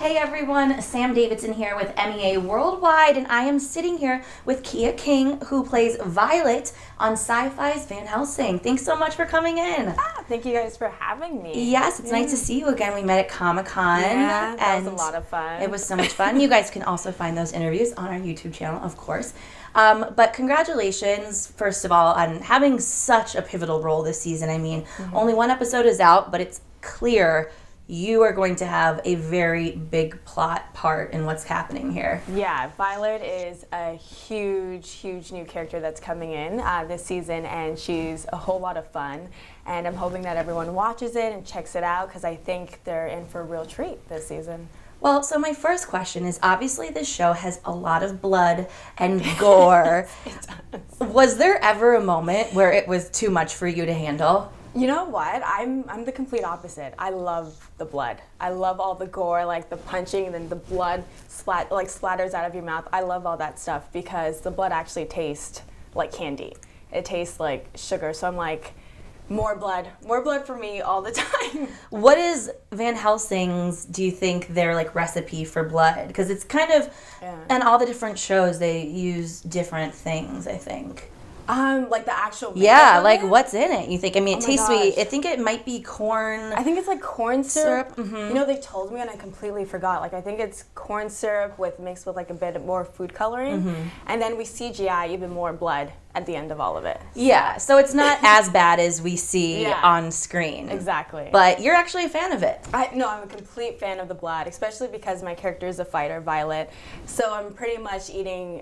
Hey everyone, Sam Davidson here with MEA Worldwide, and I am sitting here with Keeya King, who plays Violet on Syfy's Van Helsing. Thanks so much for coming in. Thank you guys for having me. Yes, it's nice to see you again. We met at Comic-Con. Yeah, that was a lot of fun. It was so much fun. You guys can also find those interviews on our YouTube channel, of course. But congratulations, first of all, on having such a pivotal role this season. I mean, only one episode is out, but it's clear you are going to have a very big plot part in what's happening here. Yeah, Violet is a huge new character that's coming in this season, and she's a whole lot of fun. And I'm hoping that everyone watches it and checks it out, because I think they're in for a real treat this season. Well, so my first question is, obviously this show has a lot of blood and gore. It does. Was there ever a moment where it was too much for you to handle? You know what? I'm the complete opposite. I love the blood. I love all the gore, like the punching, and then the blood splatters out of your mouth. I love all that stuff because the blood actually tastes like candy. It tastes like sugar. So I'm like, more blood for me all the time. What is Van Helsing's, do you think, their like recipe for blood? Because it's kind of, in all the different shows, they use different things, I think. Like the actual like what's in it? You think? I mean, it tastes sweet. I think it might be corn. I think it's like corn syrup. Mm-hmm. You know, they told me and I completely forgot. Like, I think it's corn syrup mixed with like a bit more food coloring, and then we CGI even more blood at the end of all of it. Yeah, so it's not as bad as we see on screen. Exactly. But you're actually a fan of it. No, I'm a complete fan of the blood, especially because my character is a fighter, Violet. So I'm pretty much eating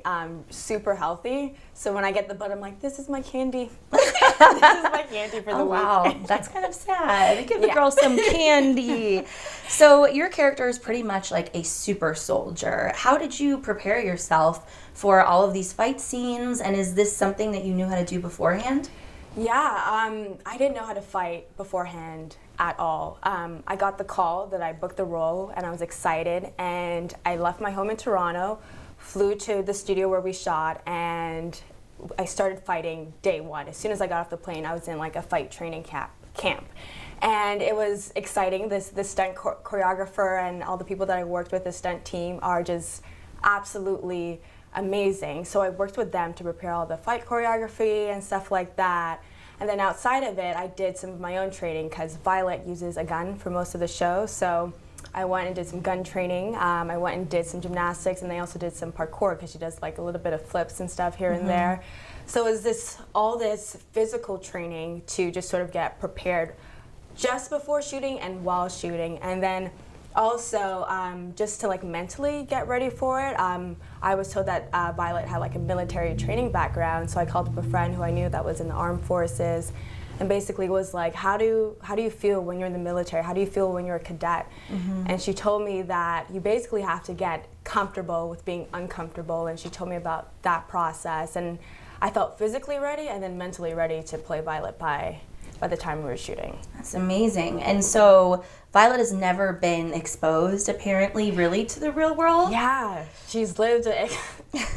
super healthy. So when I get the blood, I'm like, this is my candy. This is my candy for the week. Wow, that's kind of sad. Give the girl some candy. So your character is pretty much like a super soldier. How did you prepare yourself for all of these fight scenes, and is this something that you knew how to do beforehand? Yeah, I didn't know how to fight beforehand at all. I got the call that I booked the role, and I was excited, and I left my home in Toronto, flew to the studio where we shot, and I started fighting day one. As soon as I got off the plane, I was in like a fight training camp. And it was exciting. The stunt choreographer and all the people that I worked with, the stunt team, are just absolutely amazing. So I worked with them to prepare all the fight choreography and stuff like that. And then outside of it, I did some of my own training because Violet uses a gun for most of the show. So I went and did some gun training. I went and did some gymnastics, and they also did some parkour because she does like a little bit of flips and stuff here and there. So it was all this physical training to just sort of get prepared just before shooting and while shooting. And then also, just to like mentally get ready for it, I was told that Violet had like a military training background, so I called up a friend who I knew that was in the armed forces, and basically was like, how do you feel when you're in the military? How do you feel when you're a cadet? And she told me that you basically have to get comfortable with being uncomfortable, and she told me about that process, and I felt physically ready and then mentally ready to play Violet by the time we were shooting. That's amazing. And so Violet has never been exposed, apparently, really, to the real world? Yeah,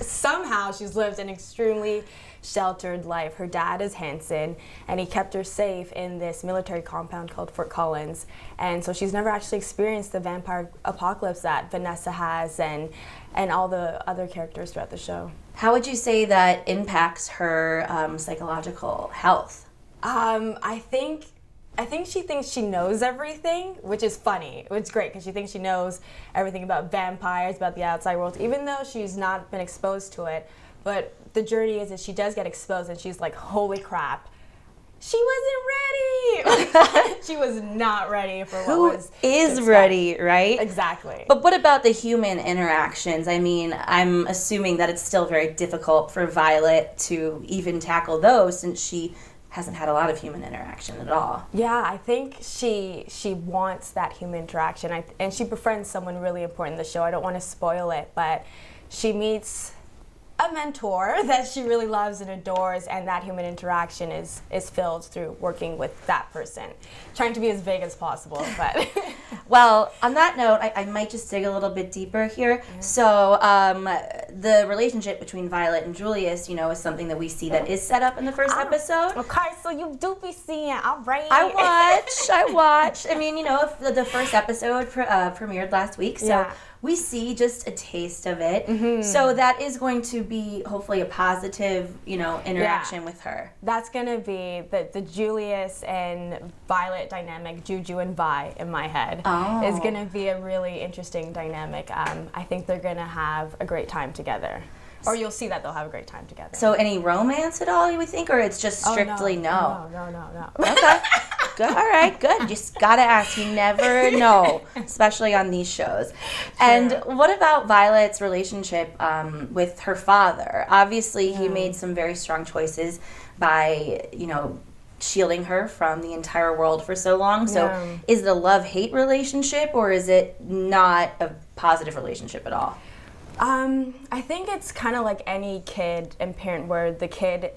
somehow she's lived an extremely sheltered life. Her dad is Hansen, and he kept her safe in this military compound called Fort Collins. And so she's never actually experienced the vampire apocalypse that Vanessa has and all the other characters throughout the show. How would you say that impacts her psychological health? I think she thinks she knows everything, which is funny. It's great because she thinks she knows everything about vampires, about the outside world, even though she's not been exposed to it. But the journey is that she does get exposed, and she's like, holy crap, she wasn't ready. She was not ready for what was. Who is ready, right? Exactly. But what about the human interactions? I mean, I'm assuming that it's still very difficult for Violet to even tackle those, since she hasn't had a lot of human interaction at all. Yeah, I think she wants that human interaction, and she befriends someone really important in the show. I don't want to spoil it, but she meets a mentor that she really loves and adores, and that human interaction is filled through working with that person. Trying to be as vague as possible, but... Well, on that note, I might just dig a little bit deeper here. So the relationship between Violet and Julius, you know, is something that we see that is set up in the first episode. Okay, so you do be seeing, all right. I watch. I mean, you know, if the first episode premiered last week, so we see just a taste of it. So that is going to be hopefully a positive, you know, interaction with her. That's going to be the Julius and Violet dynamic, Juju and Vi in my head, is going to be a really interesting dynamic. I think they're going to have a great time together. Or you'll see that they'll have a great time together. So any romance at all, you would think, or it's just strictly no? No. Okay. Good. All right, good. You just gotta ask. You never know, especially on these shows. True. And what about Violet's relationship with her father? Obviously, he made some very strong choices by, you know, shielding her from the entire world for so long. So is it a love-hate relationship, or is it not a positive relationship at all? I think it's kind of like any kid and parent where the kid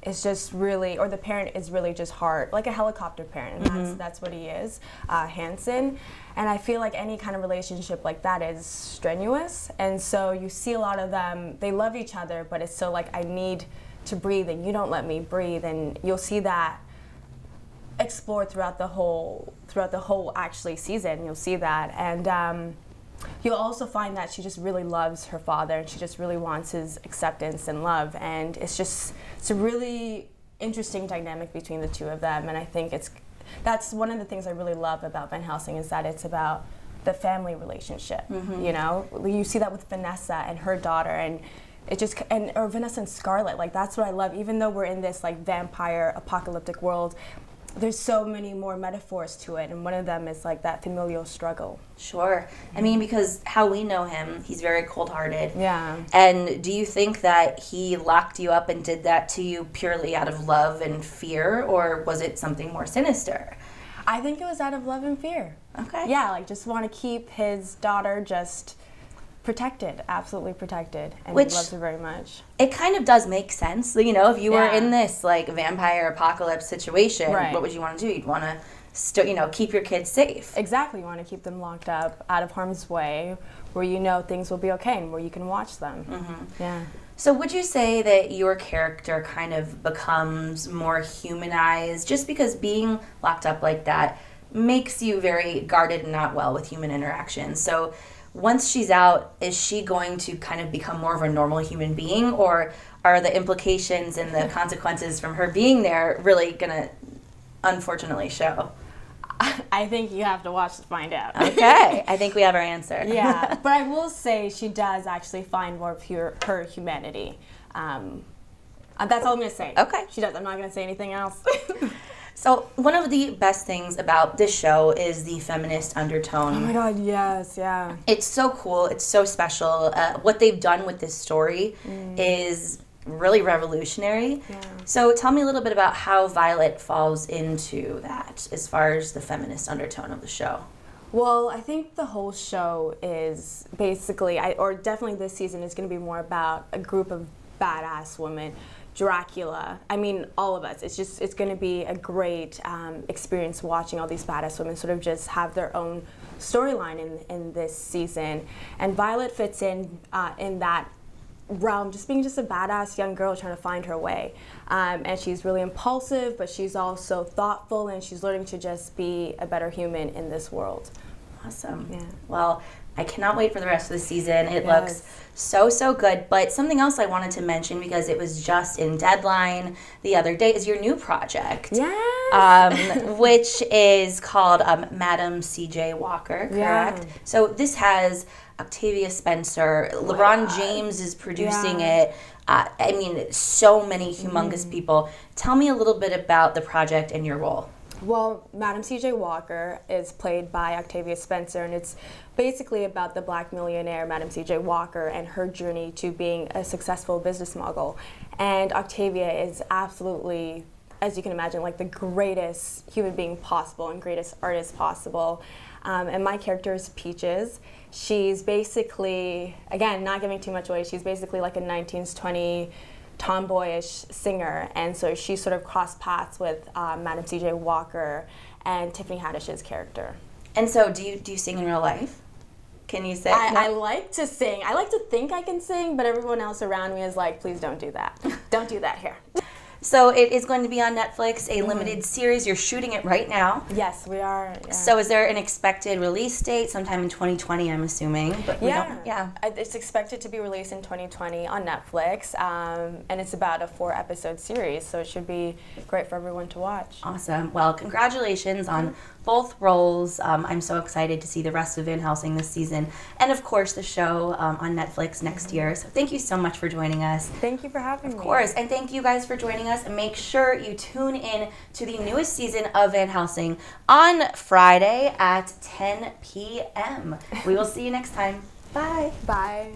is just really, or the parent is really just hard, like a helicopter parent, and that's what he is, Hansen. And I feel like any kind of relationship like that is strenuous, and so you see a lot of them, they love each other, but it's still like, I need to breathe and you don't let me breathe, and you'll see that explored throughout the whole actually season. You'll see that, and you'll also find that she just really loves her father, and she just really wants his acceptance and love, and it's a really interesting dynamic between the two of them. And I think that's one of the things I really love about Van Helsing, is that it's about the family relationship. You know, you see that with Vanessa and her daughter, and or Vanessa and Scarlett. Like, that's what I love. Even though we're in this like vampire apocalyptic world, there's so many more metaphors to it, and one of them is like that familial struggle. Sure. I mean, because how we know him, he's very cold-hearted. Yeah. And do you think that he locked you up and did that to you purely out of love and fear, or was it something more sinister? I think it was out of love and fear. Okay. Yeah, like just want to keep his daughter just protected, absolutely protected, and he loves her very much. It kind of does make sense. You know, if you were in this like vampire apocalypse situation, what would you want to do? You'd want to, keep your kids safe. Exactly. You want to keep them locked up, out of harm's way, where you know things will be okay and where you can watch them. Yeah. So would you say that your character kind of becomes more humanized just because being locked up like that makes you very guarded and not well with human interaction? So once she's out, is she going to kind of become more of a normal human being, or are the implications and the consequences from her being there really going to unfortunately show? I think you have to watch to find out. Okay, I think we have our answer. Yeah, but I will say she does actually find more of her humanity. That's all I'm going to say. Okay. She does. I'm not going to say anything else. So one of the best things about this show is the feminist undertone. Oh my God, yes, yeah. It's so cool. It's so special. What they've done with this story is really revolutionary. Yeah. So tell me a little bit about how Violet falls into that as far as the feminist undertone of the show. Well, I think the whole show is basically, or definitely this season, is going to be more about a group of badass women. Dracula, I mean, all of us. It's going to be a great experience watching all these badass women sort of just have their own storyline in this season. And Violet fits in that realm, just being just a badass young girl trying to find her way. And she's really impulsive, but she's also thoughtful, and she's learning to just be a better human in this world. Awesome. Yeah. Well, I cannot wait for the rest of the season. It looks so good. But something else I wanted to mention, because it was just in Deadline the other day, is your new project. Yes. Which is called Madam C.J. Walker, correct? Yeah. So this has Octavia Spencer. LeBron James is producing it. I mean, so many humongous people. Tell me a little bit about the project and your role. Well, Madam C.J. Walker is played by Octavia Spencer, and it's basically about the black millionaire, Madam C.J. Walker, and her journey to being a successful business mogul. And Octavia is absolutely, as you can imagine, like the greatest human being possible and greatest artist possible. And my character is Peaches. She's basically, again, not giving too much away, she's basically like a 1920s tomboyish singer, and so she sort of crossed paths with Madam C.J. Walker and Tiffany Haddish's character. And so, do you sing in real life? Can you sing? I like to sing. I like to think I can sing, but everyone else around me is like, please don't do that. Don't do that here. So it is going to be on Netflix, a limited series. You're shooting it right now. Yes, we are. Yeah. So is there an expected release date? Sometime in 2020, I'm assuming. But It's expected to be released in 2020 on Netflix, and it's about a 4-episode series, so it should be great for everyone to watch. Awesome. Well, congratulations on both roles. I'm so excited to see the rest of Van Helsing this season, and of course the show on Netflix next year. So thank you so much for joining us. Thank you for having me. Of course, and thank you guys for joining us. And make sure you tune in to the newest season of Van Helsing on Friday at 10 p.m. We will see you next time. Bye. Bye.